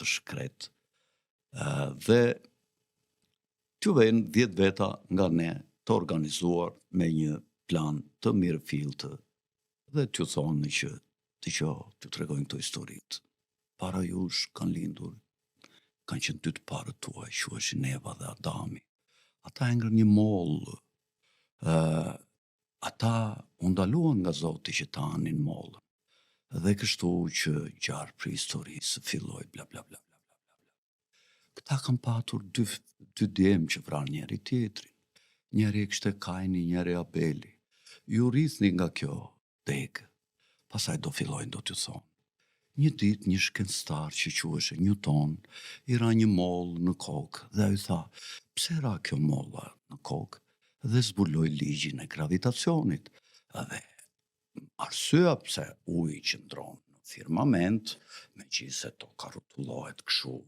të shkret, dhe t'ju vjen 10 veta nga ne të organizuar me një plan të mirë filtë dhe t'ju thonë që t'ju tregojnë këto historitë. Para jush kanë lindur, kanë qenë 2 të parët tuaj, quheshin Eva dhe Adami. Ata e ngrën një mollë. Ata u ndaluan nga Zoti që ta hanin mollën. Dhe kështu që gjarë për historisë filloi bla bla bla bla bla bla. Këta kanë patur dy djemë që vranë njeri tjetrin. Njeri kishte Kaini, njeri Abeli. Ju rrithni nga kjo degë. Pasaj do fillojnë, do t'ju thonë. Një ditë një shkencëtar që quheshe Newton i ra një mollë në kokë dhe ai tha, pse ra kjo molla në kokë? Dhe zbuloi ligjin e gravitacionit. Dhe arsyeja pse uji qëndron në firmament, megjithëse toka rrotullohet kështu